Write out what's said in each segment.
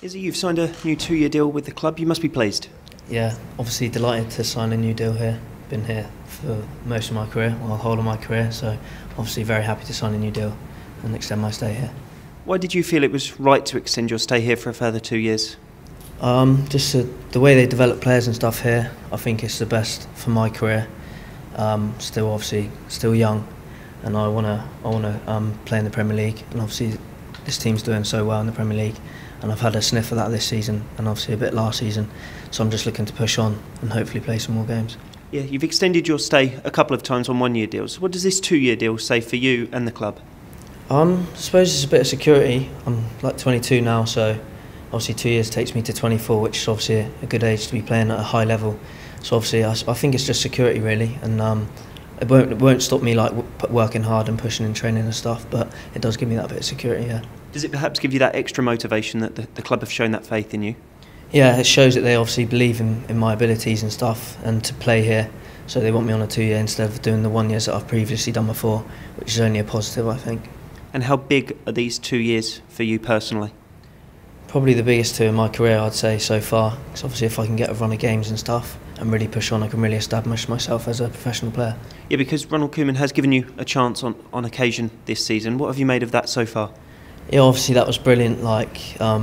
Izzy, you've signed a new 2-year deal with the club. You must be pleased. Yeah, obviously delighted to sign a new deal here. Been here for most of my career, well, the whole of my career, so obviously very happy to sign a new deal and extend my stay here. Why did you feel it was right to extend your stay here for a further 2 years? Just the way they develop players and stuff here, I think it's the best for my career. Still young, and I wanna play in the Premier League, and obviously this team's doing so well in the Premier League, and I've had a sniff of that this season, and obviously a bit last season, so I'm just looking to push on and hopefully play some more games. Yeah, you've extended your stay a couple of times on 1-year deals. What does this 2-year deal say for you and the club? I suppose it's a bit of security. I'm like 22 now, so obviously 2 years takes me to 24, which is obviously a good age to be playing at a high level. So obviously I think it's just security really, and it won't stop me like working hard and pushing and training and stuff, but it does give me that bit of security, yeah. Does it perhaps give you that extra motivation that the club have shown that faith in you? Yeah, it shows that they obviously believe in my abilities and stuff, and to play here, so they want me on a 2-year instead of doing the 1 year that I've previously done before, which is only a positive, I think. And how big are these 2 years for you personally? Probably the biggest 2 in my career, I'd say, so far. Because obviously if I can get a run of games and stuff and really push on, I can really establish myself as a professional player. Yeah, because Ronald Koeman has given you a chance on occasion this season. What have you made of that so far? Yeah, obviously that was brilliant, like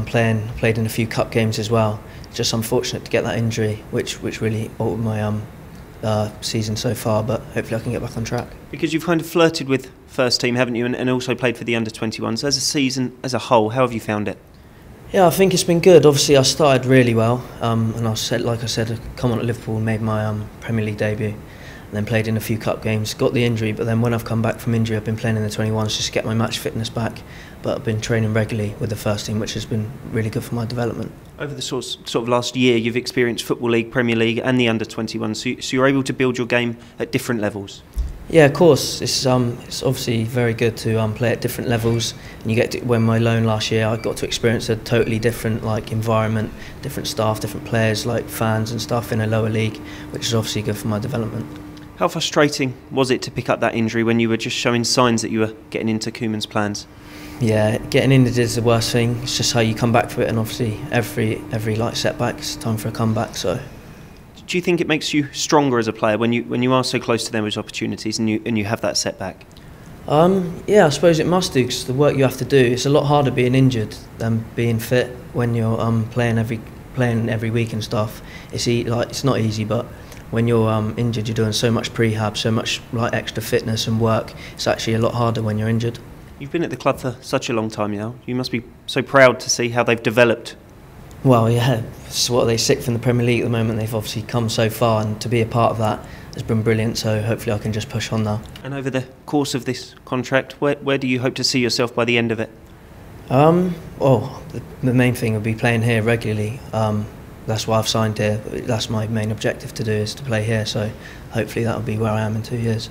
played in a few cup games as well. Just unfortunate to get that injury, which really altered my season so far, but hopefully I can get back on track. Because you've kind of flirted with first team, haven't you, and also played for the under-21s. As a season as a whole, how have you found it? Yeah, I think it's been good. Obviously I started really well, and like I said, I come on at Liverpool and made my Premier League debut, and then played in a few cup games, got the injury, but then when I've come back from injury I've been playing in the 21s just to get my match fitness back, but I've been training regularly with the first team, which has been really good for my development. Over the sort of last year you've experienced Football League, Premier League and the under-21s, so you're able to build your game at different levels. Yeah, of course. It's obviously very good to play at different levels, and you get to, when my loan last year I got to experience a totally different environment, different staff, different players, like fans and stuff in a lower league, which is obviously good for my development. How frustrating was it to pick up that injury when you were just showing signs that you were getting into Koeman's plans? Yeah, getting injured is the worst thing. It's just how you come back from it, and obviously every setback is time for a comeback. So. Do you think it makes you stronger as a player when you are so close to those opportunities and you have that setback? Yeah, I suppose it must do, because the work you have to do, it's a lot harder being injured than being fit when you're playing every week and stuff. It's not easy, but when you're injured, you're doing so much prehab, so much extra fitness and work. It's actually a lot harder when you're injured. You've been at the club for such a long time now. You must be so proud to see how they've developed. Well, yeah, it's what they 6th in the Premier League at the moment. They've obviously come so far, and to be a part of that has been brilliant, so hopefully I can just push on now. And over the course of this contract, where do you hope to see yourself by the end of it? Well, the main thing would be playing here regularly. That's why I've signed here. That's my main objective to do, is to play here, so hopefully that'll be where I am in 2 years.